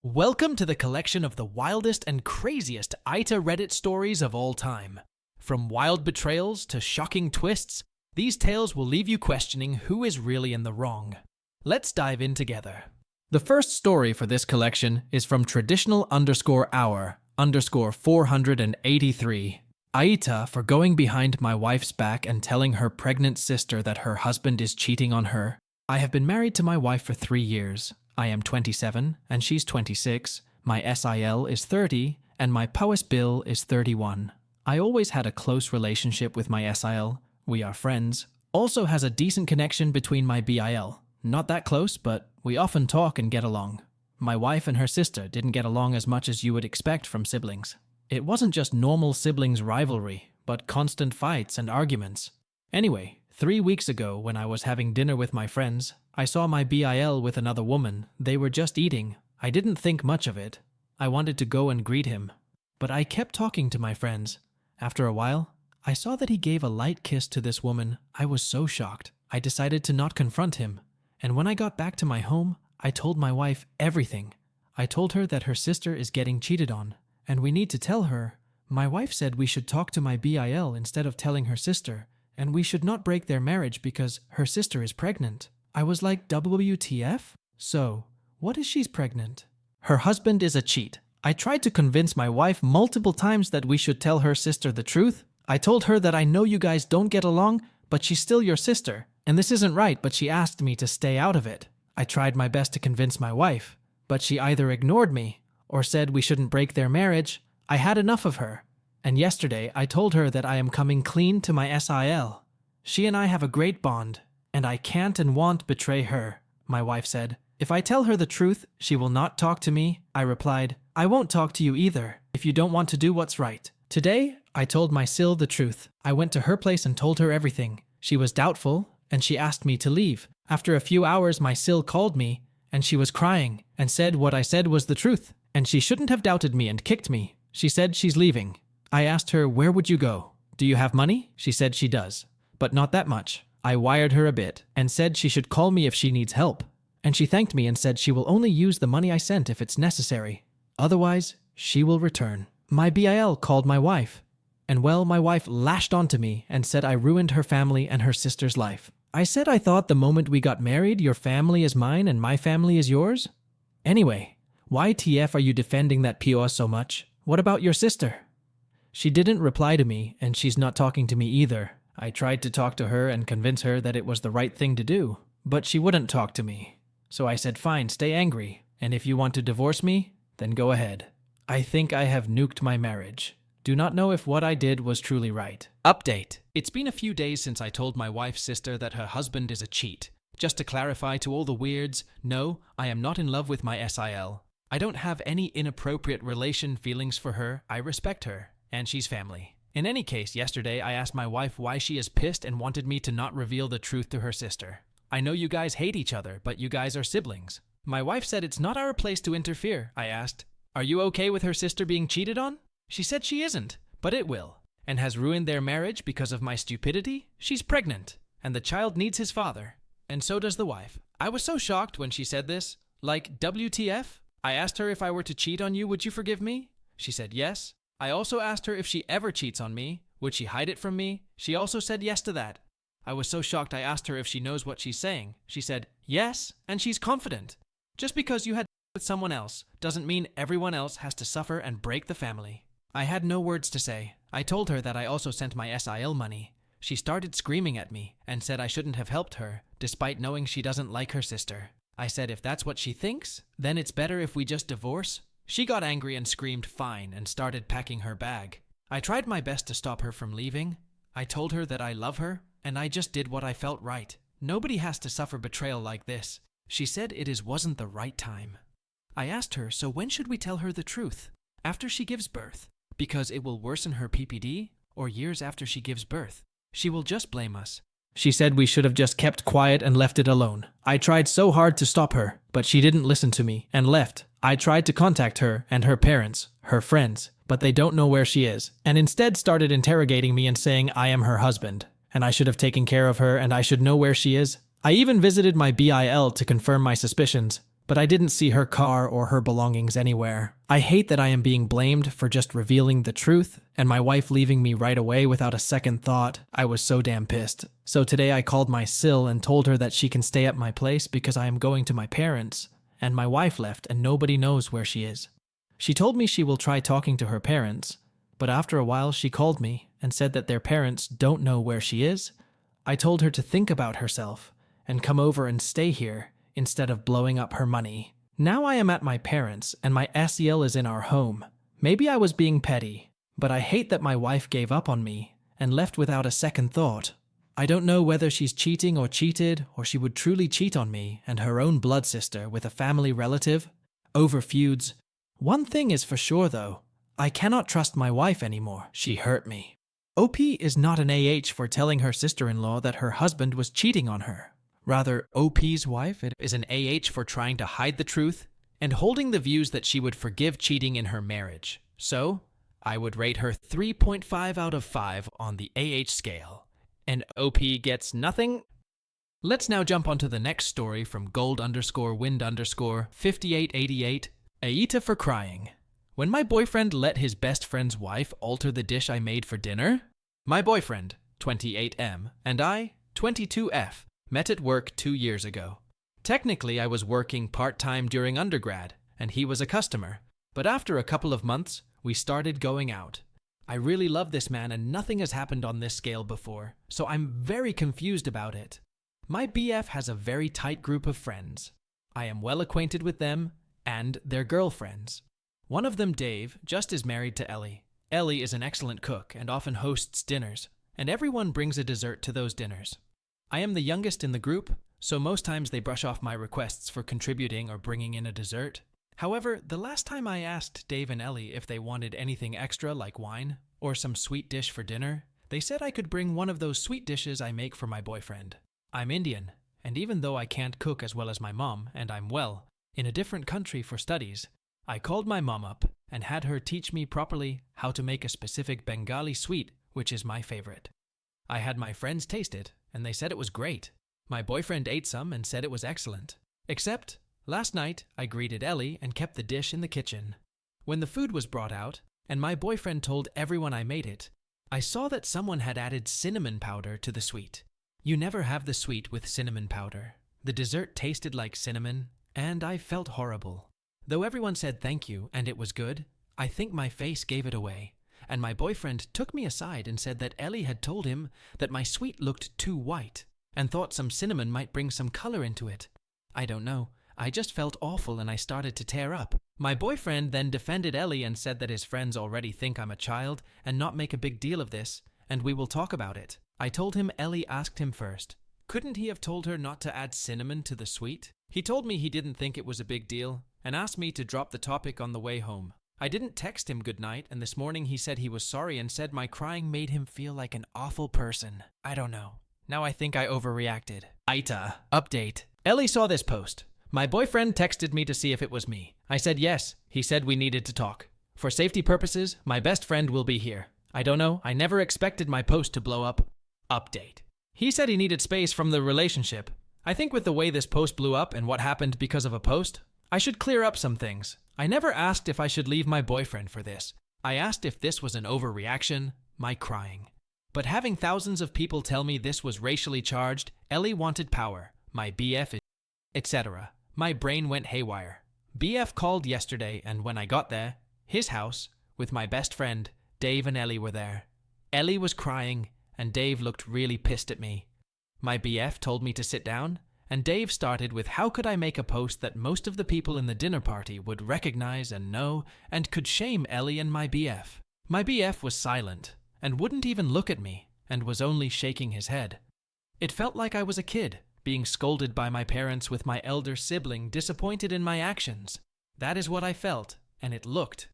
Welcome to the collection of the wildest and craziest AITA Reddit stories of all time. From wild betrayals to shocking twists, these tales will leave you questioning who is really in the wrong. Let's dive in together. The first story for this collection is from traditional_hour_483. AITA for going behind my wife's back and telling her pregnant sister that her husband is cheating on her. I have been married to my wife for 3 years. I am 27 and she's 26, my SIL is 30, and my POS bill is 31. I always had a close relationship with my SIL, we are friends, also has a decent connection between my BIL. Not that close, but we often talk and get along. My wife and her sister didn't get along as much as you would expect from siblings. It wasn't just normal siblings rivalry, but constant fights and arguments. Anyway, 3 weeks ago when I was having dinner with my friends, I saw my BIL with another woman. They were just eating. I didn't think much of it. I wanted to go and greet him. But I kept talking to my friends. After a while, I saw that he gave a light kiss to this woman. I was so shocked. I decided to not confront him. And when I got back to my home, I told my wife everything. I told her that her sister is getting cheated on, and we need to tell her. My wife said we should talk to my BIL instead of telling her sister, and we should not break their marriage because her sister is pregnant. I was like, WTF? So, what if she's pregnant? Her husband is a cheat. I tried to convince my wife multiple times that we should tell her sister the truth. I told her that I know you guys don't get along, but she's still your sister, and this isn't right, but she asked me to stay out of it. I tried my best to convince my wife, but she either ignored me or said we shouldn't break their marriage. I had enough of her. And yesterday, I told her that I am coming clean to my SIL. She and I have a great bond, and I can't and won't betray her, my wife said. If I tell her the truth, she will not talk to me. I replied, I won't talk to you either, if you don't want to do what's right. Today, I told my SIL the truth. I went to her place and told her everything. She was doubtful, and she asked me to leave. After a few hours, my SIL called me, and she was crying, and said what I said was the truth, and she shouldn't have doubted me and kicked me. She said she's leaving. I asked her, where would you go? Do you have money? She said she does, but not that much. I wired her a bit and said she should call me if she needs help. And she thanked me and said she will only use the money I sent if it's necessary. Otherwise, she will return. My BIL called my wife. And well, my wife lashed onto me and said I ruined her family and her sister's life. I said I thought the moment we got married, your family is mine and my family is yours. Anyway, why TF are you defending that POS so much? What about your sister? She didn't reply to me, and she's not talking to me either. I tried to talk to her and convince her that it was the right thing to do, but she wouldn't talk to me. So I said, fine, stay angry, and if you want to divorce me, then go ahead. I think I have nuked my marriage. Do not know if what I did was truly right. Update. It's been a few days since I told my wife's sister that her husband is a cheat. Just to clarify to all the weirds, no, I am not in love with my SIL. I don't have any inappropriate feelings for her. I respect her, and she's family. In any case, yesterday I asked my wife why she is pissed and wanted me to not reveal the truth to her sister. I know you guys hate each other, but you guys are siblings. My wife said it's not our place to interfere. I asked, are you okay with her sister being cheated on? She said she isn't, but it will, and has ruined their marriage because of my stupidity. She's pregnant, and the child needs his father, and so does the wife. I was so shocked when she said this, like, WTF? I asked her if I were to cheat on you, would you forgive me? She said yes. I also asked her if she ever cheats on me, would she hide it from me? She also said yes to that. I was so shocked I asked her if she knows what she's saying. She said yes, and she's confident. Just because you had with someone else doesn't mean everyone else has to suffer and break the family. I had no words to say. I told her that I also sent my SIL money. She started screaming at me and said I shouldn't have helped her, despite knowing she doesn't like her sister. I said if that's what she thinks, then it's better if we just divorce. She got angry and screamed fine and started packing her bag. I tried my best to stop her from leaving. I told her that I love her, and I just did what I felt right. Nobody has to suffer betrayal like this. She said wasn't the right time. I asked her, so when should we tell her the truth? After she gives birth? Because it will worsen her PPD, or years after she gives birth? She will just blame us. She said we should have just kept quiet and left it alone. I tried so hard to stop her, but she didn't listen to me and left. I tried to contact her and her parents, her friends, but they don't know where she is, and instead started interrogating me and saying I am her husband, and I should have taken care of her and I should know where she is. I even visited my BIL to confirm my suspicions, but I didn't see her car or her belongings anywhere. I hate that I am being blamed for just revealing the truth, and my wife leaving me right away without a second thought. I was so damn pissed. So today I called my sil and told her that she can stay at my place because I am going to my parents, and my wife left and nobody knows where she is. She told me she will try talking to her parents, but after a while she called me and said that their parents don't know where she is. I told her to think about herself and come over and stay here instead of blowing up her money. Now I am at my parents and my SEL is in our home. Maybe I was being petty, but I hate that my wife gave up on me and left without a second thought. I don't know whether she's cheating or cheated, or she would truly cheat on me and her own blood sister with a family relative over feuds. One thing is for sure though, I cannot trust my wife anymore. She hurt me. OP is not an AH for telling her sister-in-law that her husband was cheating on her. Rather, OP's wife is an AH for trying to hide the truth and holding the views that she would forgive cheating in her marriage. So, I would rate her 3.5 out of 5 on the AH scale. And OP gets nothing? Let's now jump onto the next story from gold_wind_5888, AITA for crying. When my boyfriend let his best friend's wife alter the dish I made for dinner? My boyfriend, 28M, and I, 22F, met at work 2 years ago. Technically, I was working part-time during undergrad, and he was a customer, but after a couple of months, we started going out. I really love this man and nothing has happened on this scale before, so I'm very confused about it. My BF has a very tight group of friends. I am well acquainted with them and their girlfriends. One of them, Dave, just is married to Ellie. Ellie is an excellent cook and often hosts dinners, and everyone brings a dessert to those dinners. I am the youngest in the group, so most times they brush off my requests for contributing or bringing in a dessert. However, the last time I asked Dave and Ellie if they wanted anything extra like wine or some sweet dish for dinner, they said I could bring one of those sweet dishes I make for my boyfriend. I'm Indian, and even though I can't cook as well as my mom, and I'm in a different country for studies, I called my mom up and had her teach me properly how to make a specific Bengali sweet, which is my favorite. I had my friends taste it, and they said it was great. My boyfriend ate some and said it was excellent. Except, last night, I greeted Ellie and kept the dish in the kitchen. When the food was brought out, and my boyfriend told everyone I made it, I saw that someone had added cinnamon powder to the sweet. You never have the sweet with cinnamon powder. The dessert tasted like cinnamon, and I felt horrible. Though everyone said thank you and it was good, I think my face gave it away. And my boyfriend took me aside and said that Ellie had told him that my sweet looked too white and thought some cinnamon might bring some color into it. I don't know. I just felt awful and I started to tear up. My boyfriend then defended Ellie and said that his friends already think I'm a child and not make a big deal of this, and we will talk about it. I told him Ellie asked him first. Couldn't he have told her not to add cinnamon to the sweet? He told me he didn't think it was a big deal and asked me to drop the topic on the way home. I didn't text him goodnight, and this morning he said he was sorry and said my crying made him feel like an awful person. I don't know. Now I think I overreacted. AITA. Update. Ellie saw this post. My boyfriend texted me to see if it was me. I said yes. He said we needed to talk. For safety purposes, my best friend will be here. I don't know. I never expected my post to blow up. Update. He said he needed space from the relationship. I think with the way this post blew up and what happened because of a post, I should clear up some things. I never asked if I should leave my boyfriend for this. I asked if this was an overreaction, my crying. But having thousands of people tell me this was racially charged, Ellie wanted power, my BF, etc. My brain went haywire. BF called yesterday, and when I got there, his house, with my best friend, Dave and Ellie were there. Ellie was crying, and Dave looked really pissed at me. My BF told me to sit down, and Dave started with how could I make a post that most of the people in the dinner party would recognize and know and could shame Ellie and my BF. My BF was silent and wouldn't even look at me and was only shaking his head. It felt like I was a kid, being scolded by my parents with my elder sibling disappointed in my actions. That is what I felt, and it looked.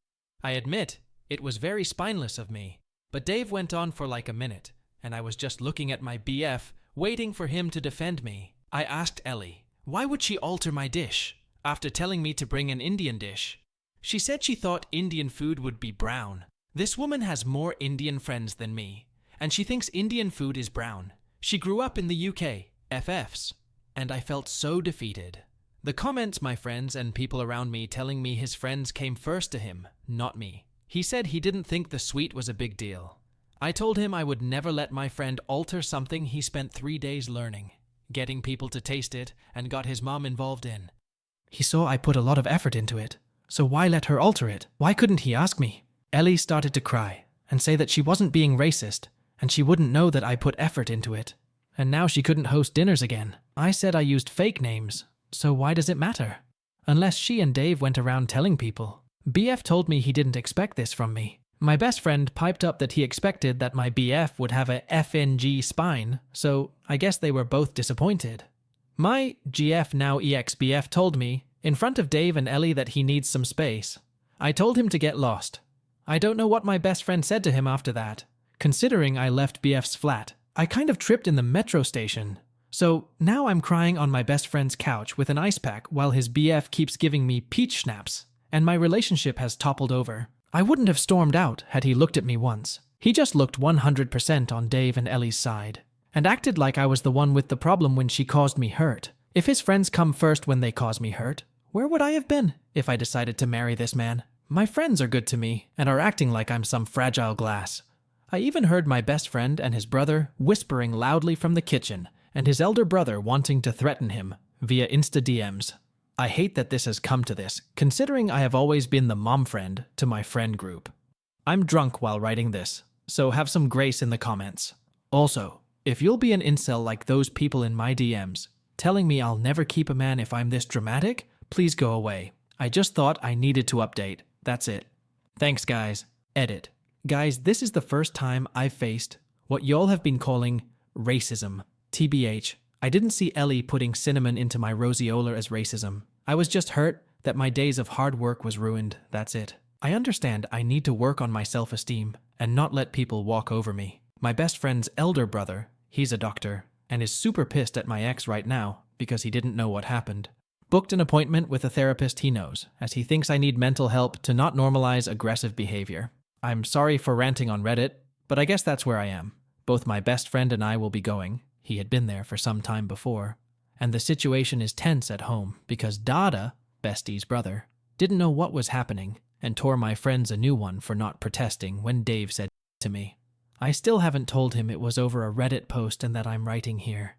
I admit, it was very spineless of me, but Dave went on for like a minute, and I was just looking at my BF, waiting for him to defend me. I asked Ellie, why would she alter my dish after telling me to bring an Indian dish? She said she thought Indian food would be brown. This woman has more Indian friends than me, and she thinks Indian food is brown. She grew up in the UK, FFs, and I felt so defeated. The comments, my friends and people around me telling me his friends came first to him, not me. He said he didn't think the sweet was a big deal. I told him I would never let my friend alter something he spent 3 days learning, getting people to taste it, and got his mom involved in. He saw I put a lot of effort into it, so why let her alter it? Why couldn't he ask me? Ellie started to cry and say that she wasn't being racist, and she wouldn't know that I put effort into it. And now she couldn't host dinners again. I said I used fake names, so why does it matter? Unless she and Dave went around telling people. BF told me he didn't expect this from me. My best friend piped up that he expected that my BF would have a FNG spine, so I guess they were both disappointed. My GF now EX-BF told me, in front of Dave and Ellie, that he needs some space. I told him to get lost. I don't know what my best friend said to him after that. Considering I left BF's flat, I kind of tripped in the metro station. So now I'm crying on my best friend's couch with an ice pack while his BF keeps giving me peach schnapps, and my relationship has toppled over. I wouldn't have stormed out had he looked at me once. He just looked 100% on Dave and Ellie's side, and acted like I was the one with the problem when she caused me hurt. If his friends come first when they cause me hurt, where would I have been if I decided to marry this man? My friends are good to me and are acting like I'm some fragile glass. I even heard my best friend and his brother whispering loudly from the kitchen, and his elder brother wanting to threaten him via Insta DMs. I hate that this has come to this, considering I have always been the mom friend to my friend group. I'm drunk while writing this, so have some grace in the comments. Also, if you'll be an incel like those people in my DMs, telling me I'll never keep a man if I'm this dramatic, please go away. I just thought I needed to update. That's it. Thanks, guys. Edit. Guys, this is the first time I've faced what y'all have been calling racism. TBH, I didn't see Ellie putting cinnamon into my roseola as racism. I was just hurt that my days of hard work was ruined. That's it. I understand I need to work on my self-esteem and not let people walk over me. My best friend's elder brother, he's a doctor, and is super pissed at my ex right now because he didn't know what happened. Booked an appointment with a therapist he knows, as he thinks I need mental help to not normalize aggressive behavior. I'm sorry for ranting on Reddit, but I guess that's where I am. Both my best friend and I will be going. He had been there for some time before. And the situation is tense at home because Dada, Bestie's brother, didn't know what was happening and tore my friends a new one for not protesting when Dave said to me. I still haven't told him it was over a Reddit post and that I'm writing here.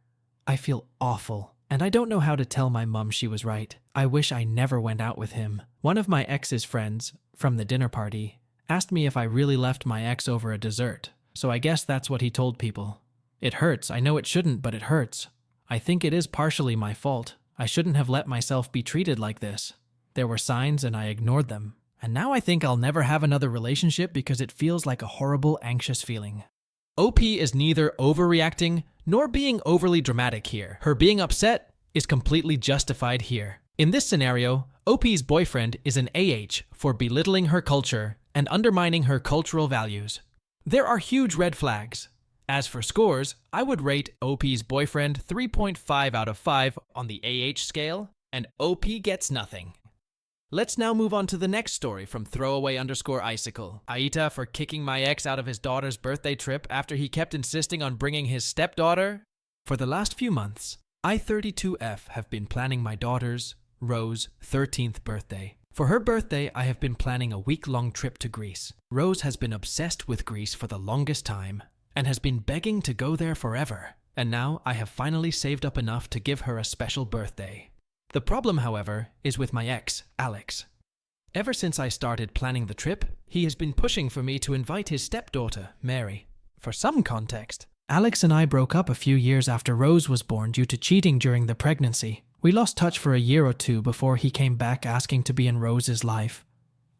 I feel awful, and I don't know how to tell my mum she was right. I wish I never went out with him. One of my ex's friends, from the dinner party, asked me if I really left my ex over a dessert, so I guess that's what he told people. It hurts. I know it shouldn't, but it hurts. I think it is partially my fault. I shouldn't have let myself be treated like this. There were signs and I ignored them. And now I think I'll never have another relationship because it feels like a horrible, anxious feeling. OP is neither overreacting nor being overly dramatic here. Her being upset is completely justified here. In this scenario, OP's boyfriend is an AH for belittling her culture and undermining her cultural values. There are huge red flags. As for scores, I would rate OP's boyfriend 3.5 out of 5 on the AH scale, and OP gets nothing. Let's now move on to the next story from throwaway_icicle. AITA for kicking my ex out of his daughter's birthday trip after he kept insisting on bringing his stepdaughter. For the last few months, I32F have been planning my daughter's, Rose, 13th birthday. For her birthday, I have been planning a week-long trip to Greece. Rose has been obsessed with Greece for the longest time and has been begging to go there forever. And now I have finally saved up enough to give her a special birthday. The problem, however, is with my ex, Alex. Ever since I started planning the trip, he has been pushing for me to invite his stepdaughter, Mary. For some context, Alex and I broke up a few years after Rose was born due to cheating during the pregnancy. We lost touch for a year or two before he came back asking to be in Rose's life.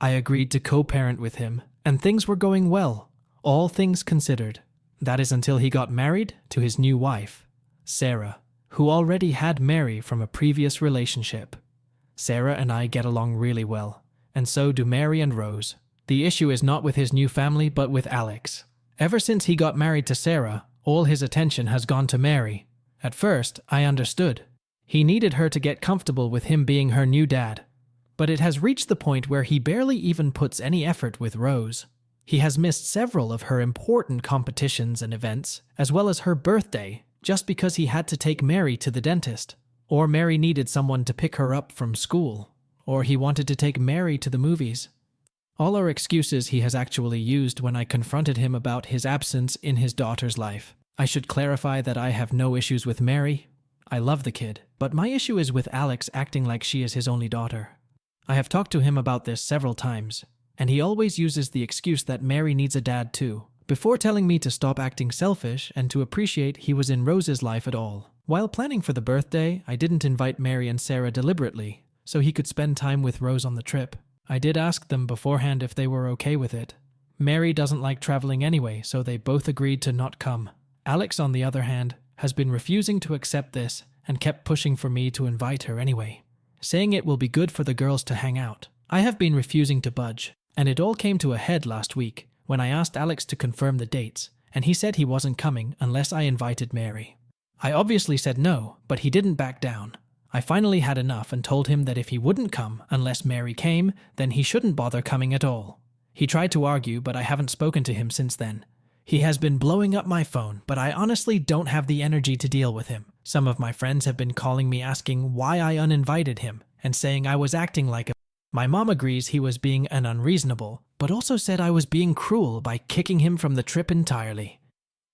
I agreed to co-parent with him, and things were going well, all things considered. That is until he got married to his new wife, Sarah, who already had Mary from a previous relationship. Sarah and I get along really well, and so do Mary and Rose. The issue is not with his new family, but with Alex. Ever since he got married to Sarah, all his attention has gone to Mary. At first, I understood. He needed her to get comfortable with him being her new dad. But it has reached the point where he barely even puts any effort with Rose. He has missed several of her important competitions and events, as well as her birthday, just because he had to take Mary to the dentist. Or Mary needed someone to pick her up from school. Or he wanted to take Mary to the movies. All are excuses he has actually used when I confronted him about his absence in his daughter's life. I should clarify that I have no issues with Mary. I love the kid. But my issue is with Alex acting like she is his only daughter. I have talked to him about this several times, and he always uses the excuse that Mary needs a dad too, before telling me to stop acting selfish and to appreciate he was in Rose's life at all. While planning for the birthday, I didn't invite Mary and Sarah deliberately, so he could spend time with Rose on the trip. I did ask them beforehand if they were okay with it. Mary doesn't like traveling anyway, so they both agreed to not come. Alex, on the other hand, has been refusing to accept this and kept pushing for me to invite her anyway, saying it will be good for the girls to hang out. I have been refusing to budge, and it all came to a head last week when I asked Alex to confirm the dates, and he said he wasn't coming unless I invited Mary. I obviously said no, but he didn't back down. I finally had enough and told him that if he wouldn't come unless Mary came, then he shouldn't bother coming at all. He tried to argue, but I haven't spoken to him since then. He has been blowing up my phone, but I honestly don't have the energy to deal with him. Some of my friends have been calling me asking why I uninvited him and saying I was acting like a... My mom agrees he was being an unreasonable, but also said I was being cruel by kicking him from the trip entirely.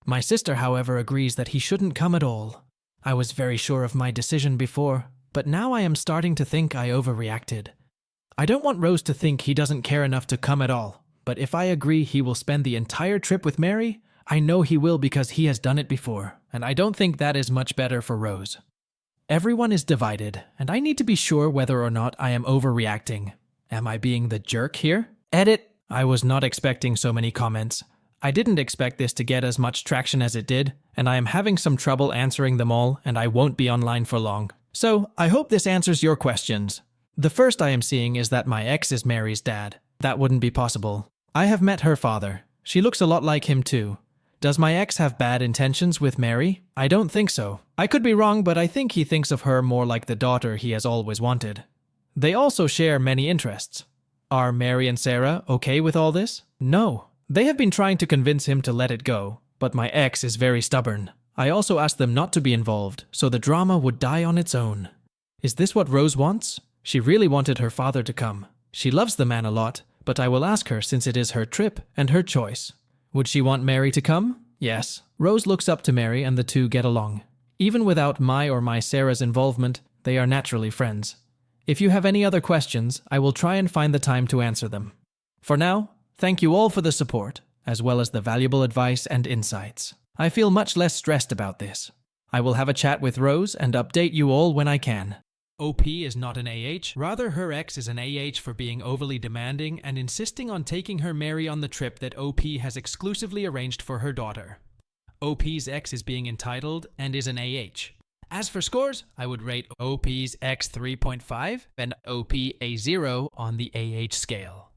My sister, however, agrees that he shouldn't come at all. I was very sure of my decision before, but now I am starting to think I overreacted. I don't want Rose to think he doesn't care enough to come at all, but if I agree he will spend the entire trip with Mary, I know he will because he has done it before, and I don't think that is much better for Rose. Everyone is divided, and I need to be sure whether or not I am overreacting. Am I being the jerk here? Edit. I was not expecting so many comments. I didn't expect this to get as much traction as it did, and I am having some trouble answering them all, and I won't be online for long. So, I hope this answers your questions. The first I am seeing is that my ex is Mary's dad. That wouldn't be possible. I have met her father. She looks a lot like him too. Does my ex have bad intentions with Mary? I don't think so. I could be wrong, but I think he thinks of her more like the daughter he has always wanted. They also share many interests. Are Mary and Sarah okay with all this? No. They have been trying to convince him to let it go, but my ex is very stubborn. I also asked them not to be involved, so the drama would die on its own. Is this what Rose wants? She really wanted her father to come. She loves the man a lot, but I will ask her since it is her trip and her choice. Would she want Mary to come? Yes. Rose looks up to Mary and the two get along. Even without my or my Sarah's involvement, they are naturally friends. If you have any other questions, I will try and find the time to answer them. For now, thank you all for the support, as well as the valuable advice and insights. I feel much less stressed about this. I will have a chat with Rose and update you all when I can. OP is not an AH, rather her ex is an AH for being overly demanding and insisting on taking her Mary on the trip that OP has exclusively arranged for her daughter. OP's ex is being entitled and is an AH. As for scores, I would rate OP's ex 3.5 and OP a 0 on the AH scale.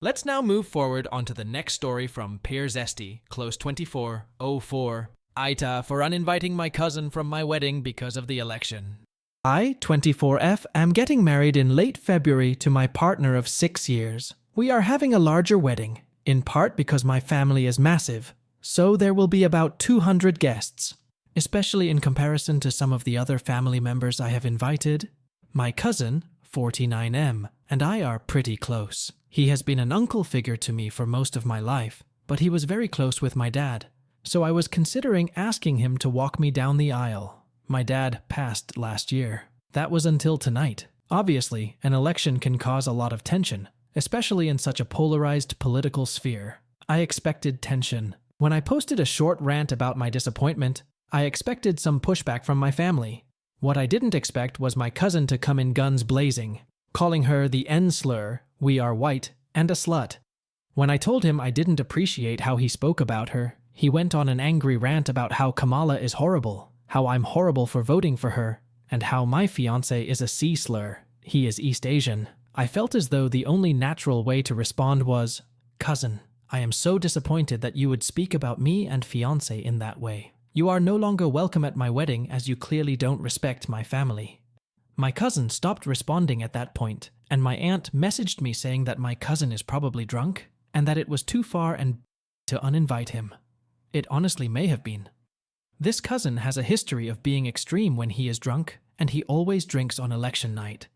Let's now move forward onto the next story from Piers Esti, close 2404. AITA for uninviting my cousin from my wedding because of the election. I, 24F, am getting married in late February to my partner of 6 years. We are having a larger wedding, in part because my family is massive, so there will be about 200 guests, especially in comparison to some of the other family members I have invited. My cousin, 49M, and I are pretty close. He has been an uncle figure to me for most of my life, but he was very close with my dad, so I was considering asking him to walk me down the aisle. My dad passed last year. That was until tonight. Obviously, an election can cause a lot of tension, especially in such a polarized political sphere. I expected tension. When I posted a short rant about my disappointment, I expected some pushback from my family. What I didn't expect was my cousin to come in guns blazing, calling her the N-slur, we are white, and a slut. When I told him I didn't appreciate how he spoke about her, he went on an angry rant about how Kamala is horrible, how I'm horrible for voting for her, and how my fiancé is a C-slur. He is East Asian. I felt as though the only natural way to respond was, "Cousin, I am so disappointed that you would speak about me and fiancé in that way. You are no longer welcome at my wedding as you clearly don't respect my family." My cousin stopped responding at that point, and my aunt messaged me saying that my cousin is probably drunk, and that it was too far and to uninvite him. It honestly may have been. This cousin has a history of being extreme when he is drunk, and he always drinks on election night.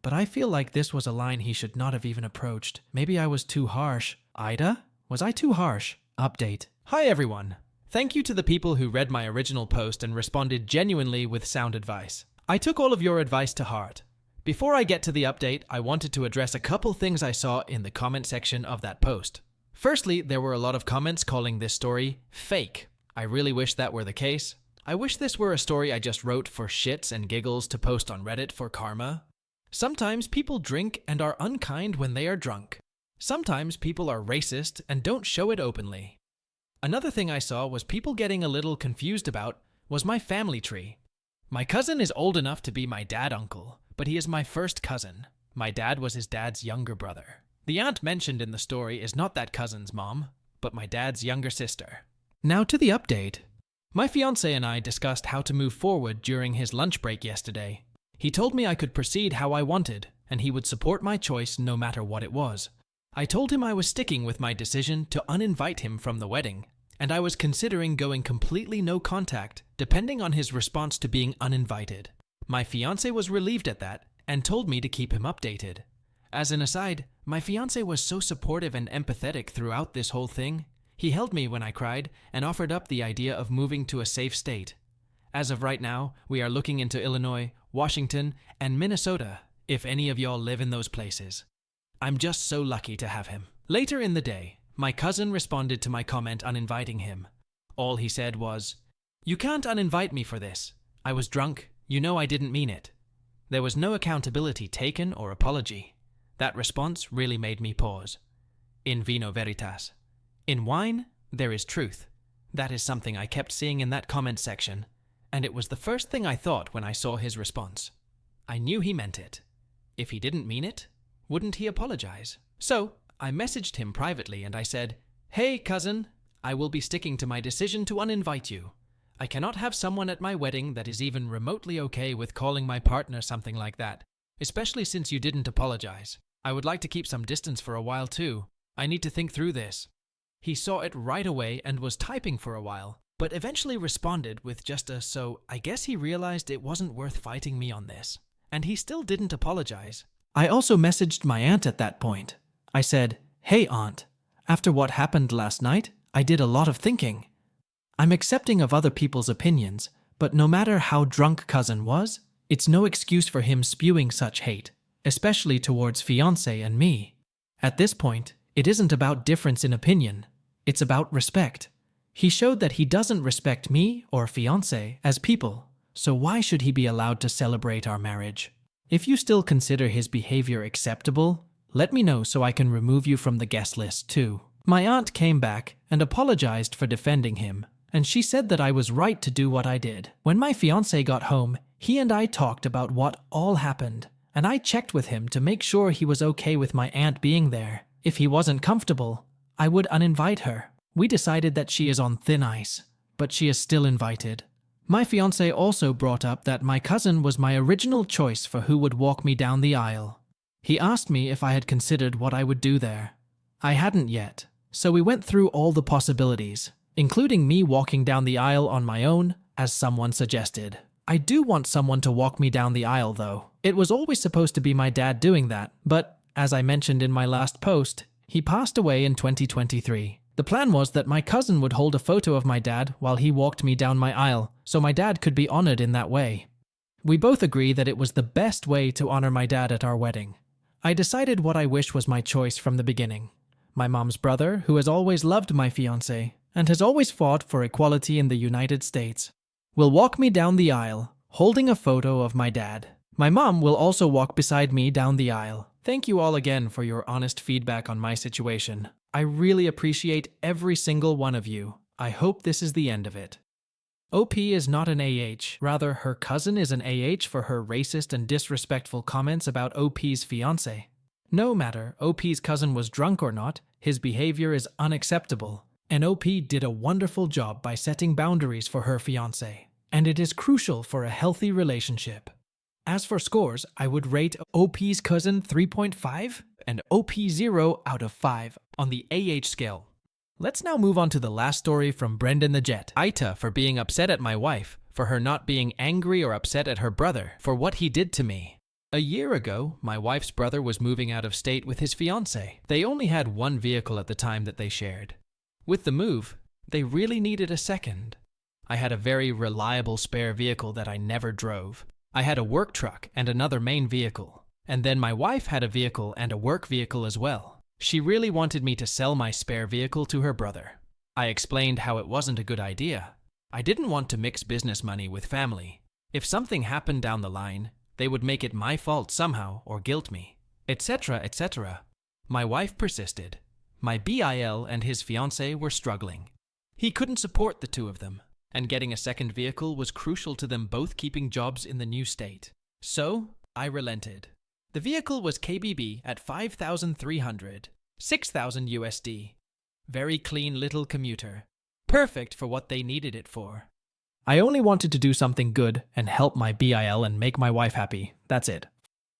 But I feel like this was a line he should not have even approached. Maybe I was too harsh. AITA? Was I too harsh? Update. Hi everyone. Thank you to the people who read my original post and responded genuinely with sound advice. I took all of your advice to heart. Before I get to the update, I wanted to address a couple things I saw in the comment section of that post. Firstly, there were a lot of comments calling this story fake. I really wish that were the case. I wish this were a story I just wrote for shits and giggles to post on Reddit for karma. Sometimes people drink and are unkind when they are drunk. Sometimes people are racist and don't show it openly. Another thing I saw was people getting a little confused about was my family tree. My cousin is old enough to be my dad-uncle, but he is my first cousin. My dad was his dad's younger brother. The aunt mentioned in the story is not that cousin's mom, but my dad's younger sister. Now to the update. My fiancé and I discussed how to move forward during his lunch break yesterday. He told me I could proceed how I wanted, and he would support my choice no matter what it was. I told him I was sticking with my decision to uninvite him from the wedding, and I was considering going completely no contact, depending on his response to being uninvited. My fiancé was relieved at that, and told me to keep him updated. As an aside, my fiancé was so supportive and empathetic throughout this whole thing. He held me when I cried, and offered up the idea of moving to a safe state. As of right now, we are looking into Illinois, Washington, and Minnesota, if any of y'all live in those places. I'm just so lucky to have him. Later in the day, my cousin responded to my comment uninviting him. All he said was, "You can't uninvite me for this. I was drunk. You know I didn't mean it." There was no accountability taken or apology. That response really made me pause. In vino veritas. In wine, there is truth. That is something I kept seeing in that comment section, and it was the first thing I thought when I saw his response. I knew he meant it. If he didn't mean it, wouldn't he apologize? So, I messaged him privately and I said, "Hey cousin, I will be sticking to my decision to uninvite you. I cannot have someone at my wedding that is even remotely okay with calling my partner something like that, especially since you didn't apologize. I would like to keep some distance for a while too. I need to think through this." He saw it right away and was typing for a while, but eventually responded with just a "so I guess he realized it wasn't worth fighting me on this." And he still didn't apologize. I also messaged my aunt at that point. I said, "Hey aunt, after what happened last night, I did a lot of thinking. I'm accepting of other people's opinions, but no matter how drunk cousin was, it's no excuse for him spewing such hate, especially towards fiancé and me. At this point, it isn't about difference in opinion. It's about respect. He showed that he doesn't respect me or fiancé as people, so why should he be allowed to celebrate our marriage? If you still consider his behavior acceptable, let me know so I can remove you from the guest list too." My aunt came back and apologized for defending him, and she said that I was right to do what I did. When my fiancé got home, he and I talked about what all happened, and I checked with him to make sure he was okay with my aunt being there. If he wasn't comfortable, I would uninvite her. We decided that she is on thin ice, but she is still invited. My fiancé also brought up that my cousin was my original choice for who would walk me down the aisle. He asked me if I had considered what I would do there. I hadn't yet, so we went through all the possibilities, including me walking down the aisle on my own, as someone suggested. I do want someone to walk me down the aisle though. It was always supposed to be my dad doing that, but as I mentioned in my last post, he passed away in 2023. The plan was that my cousin would hold a photo of my dad while he walked me down my aisle, so my dad could be honored in that way. We both agree that it was the best way to honor my dad at our wedding. I decided what I wish was my choice from the beginning. My mom's brother, who has always loved my fiancé and has always fought for equality in the United States, will walk me down the aisle, holding a photo of my dad. My mom will also walk beside me down the aisle. Thank you all again for your honest feedback on my situation. I really appreciate every single one of you. I hope this is the end of it. OP is not an AH, rather her cousin is an AH for her racist and disrespectful comments about OP's fiancé. No matter OP's cousin was drunk or not, his behavior is unacceptable, and OP did a wonderful job by setting boundaries for her fiancé, and it is crucial for a healthy relationship. As for scores, I would rate OP's cousin 3.5 and OP 0 out of 5 on the AH scale. Let's now move on to the last story from Brendan the Jet. AITA for being upset at my wife for her not being angry or upset at her brother for what he did to me. A year ago, my wife's brother was moving out of state with his fiancée. They only had one vehicle at the time that they shared. With the move, they really needed a second. I had a very reliable spare vehicle that I never drove. I had a work truck and another main vehicle. And then my wife had a vehicle and a work vehicle as well. She really wanted me to sell my spare vehicle to her brother. I explained how it wasn't a good idea. I didn't want to mix business money with family. If something happened down the line, they would make it my fault somehow or guilt me, etc., etc. My wife persisted. My BIL and his fiancée were struggling. He couldn't support the two of them, and getting a second vehicle was crucial to them both keeping jobs in the new state. So, I relented. The vehicle was KBB at 5,300, 6,000 USD. Very clean little commuter. Perfect for what they needed it for. I only wanted to do something good and help my BIL and make my wife happy. That's it.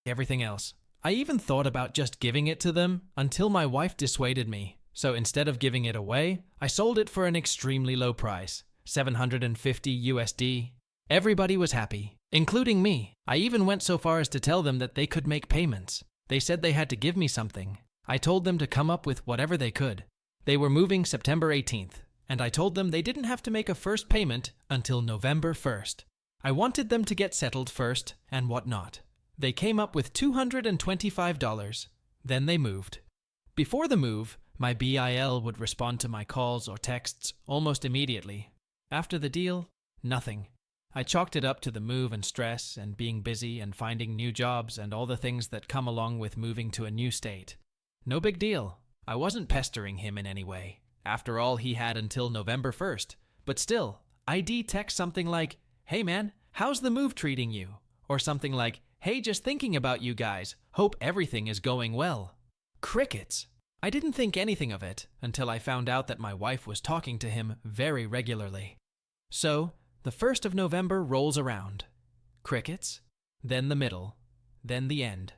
Everything else. I even thought about just giving it to them until my wife dissuaded me. So instead of giving it away, I sold it for an extremely low price, 750 USD. Everybody was happy, including me. I even went so far as to tell them that they could make payments. They said they had to give me something. I told them to come up with whatever they could. They were moving September 18th. And I told them they didn't have to make a first payment until November 1st. I wanted them to get settled first and whatnot. They came up with $225. Then they moved. Before the move, my BIL would respond to my calls or texts almost immediately. After the deal, nothing. I chalked it up to the move and stress and being busy and finding new jobs and all the things that come along with moving to a new state. No big deal. I wasn't pestering him in any way. After all, he had until November 1st. But still, ID text something like, "Hey man, how's the move treating you?" Or something like, "Hey, just thinking about you guys. Hope everything is going well." Crickets. I didn't think anything of it until I found out that my wife was talking to him very regularly. So, the 1st of November rolls around. Crickets. Then the middle. Then the end.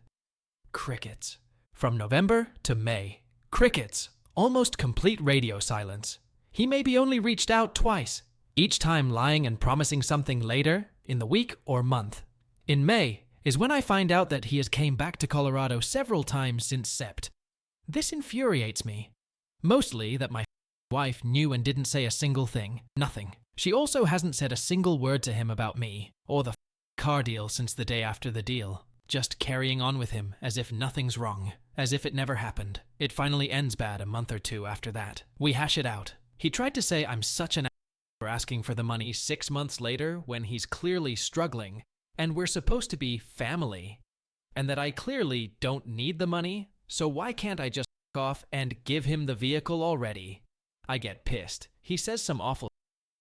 Crickets. From November to May. Crickets. Almost complete radio silence. He maybe only reached out twice, each time lying and promising something later, in the week or month. In May is when I find out that he has came back to Colorado several times since Sept. This infuriates me. Mostly that my wife knew and didn't say a single thing. Nothing. She also hasn't said a single word to him about me, or the car deal since the day after the deal. Just carrying on with him as if nothing's wrong, as if it never happened. It finally ends bad a month or two after that. We hash it out. He tried to say I'm such an ass for asking for the money 6 months later when he's clearly struggling, and we're supposed to be family, and that I clearly don't need the money, so why can't I just f*** off and give him the vehicle already? I get pissed. He says some awful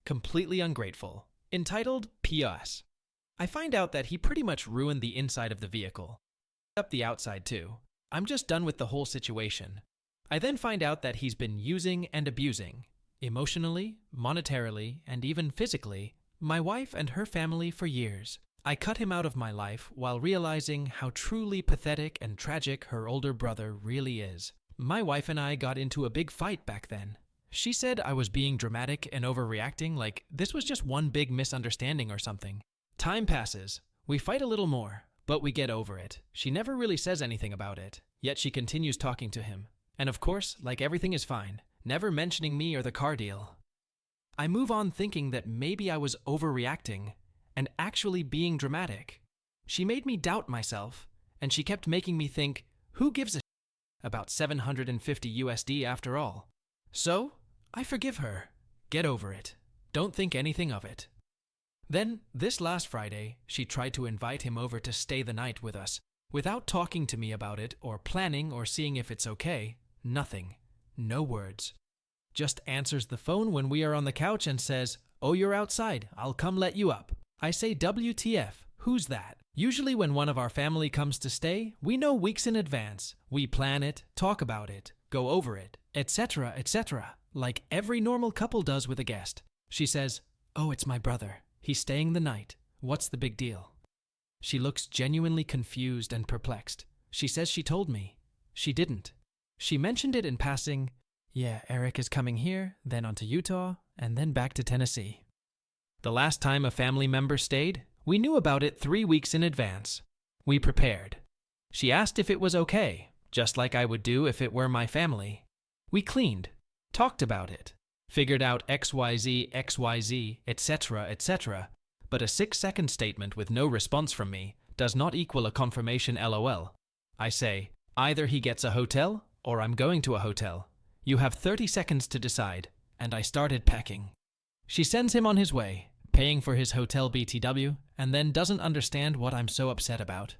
completely ungrateful, entitled P.S. I find out that he pretty much ruined the inside of the vehicle. Up the outside too. I'm just done with the whole situation. I then find out that he's been using and abusing, emotionally, monetarily, and even physically, my wife and her family for years. I cut him out of my life while realizing how truly pathetic and tragic her older brother really is. My wife and I got into a big fight back then. She said I was being dramatic and overreacting, like this was just one big misunderstanding or something. Time passes. We fight a little more, but we get over it. She never really says anything about it, yet she continues talking to him. And of course, like everything is fine, never mentioning me or the car deal. I move on thinking that maybe I was overreacting and actually being dramatic. She made me doubt myself, and she kept making me think, who gives a about 750 USD after all? So, I forgive her. Get over it. Don't think anything of it. Then, this last Friday, she tried to invite him over to stay the night with us, without talking to me about it or planning or seeing if it's okay. Nothing. No words. Just answers the phone when we are on the couch and says, "Oh, you're outside. I'll come let you up." I say, "WTF? Who's that?" Usually when one of our family comes to stay, we know weeks in advance. We plan it, talk about it, go over it, etc., etc., like every normal couple does with a guest. She says, "Oh, it's my brother. He's staying the night. What's the big deal?" She looks genuinely confused and perplexed. She says she told me. She didn't. She mentioned it in passing. Yeah, Eric is coming here, then on to Utah, and then back to Tennessee. The last time a family member stayed, we knew about it 3 weeks in advance. We prepared. She asked if it was okay, just like I would do if it were my family. We cleaned, talked about it, figured out XYZ, XYZ, etc., etc. But a 6-second statement with no response from me does not equal a confirmation LOL. I say, either he gets a hotel or I'm going to a hotel. You have 30 seconds to decide, and I started packing. She sends him on his way, paying for his hotel BTW, and then doesn't understand what I'm so upset about.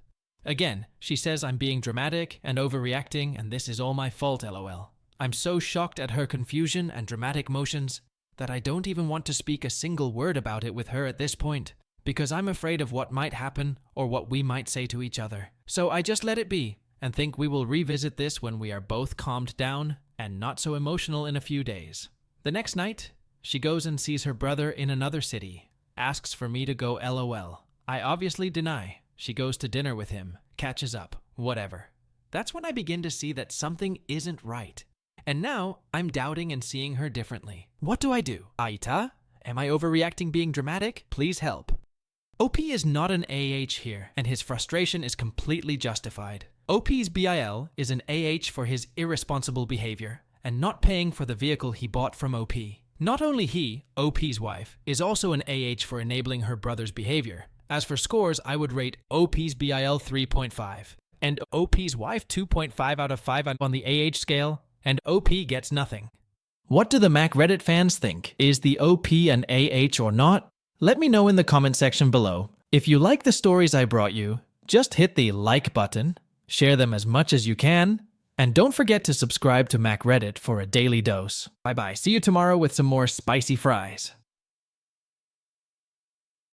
Again, she says I'm being dramatic and overreacting and this is all my fault LOL. I'm so shocked at her confusion and dramatic motions that I don't even want to speak a single word about it with her at this point, because I'm afraid of what might happen or what we might say to each other. So I just let it be and think we will revisit this when we are both calmed down and not so emotional in a few days. The next night, she goes and sees her brother in another city, asks for me to go LOL. I obviously deny. She goes to dinner with him, catches up, whatever. That's when I begin to see that something isn't right. And now I'm doubting and seeing her differently. What do? AITA? Am I overreacting, being dramatic? Please help. OP is not an AH here, and his frustration is completely justified. OP's BIL is an AH for his irresponsible behavior and not paying for the vehicle he bought from OP. Not only he, OP's wife, is also an AH for enabling her brother's behavior. As for scores, I would rate OP's BIL 3.5 and OP's wife 2.5 out of 5 on the AH scale, and OP gets nothing. What do the Mac Reddit fans think? Is the OP an AH or not? Let me know in the comment section below. If you like the stories I brought you, just hit the like button, share them as much as you can, and don't forget to subscribe to Mac Reddit for a daily dose. Bye bye. See you tomorrow with some more spicy fries.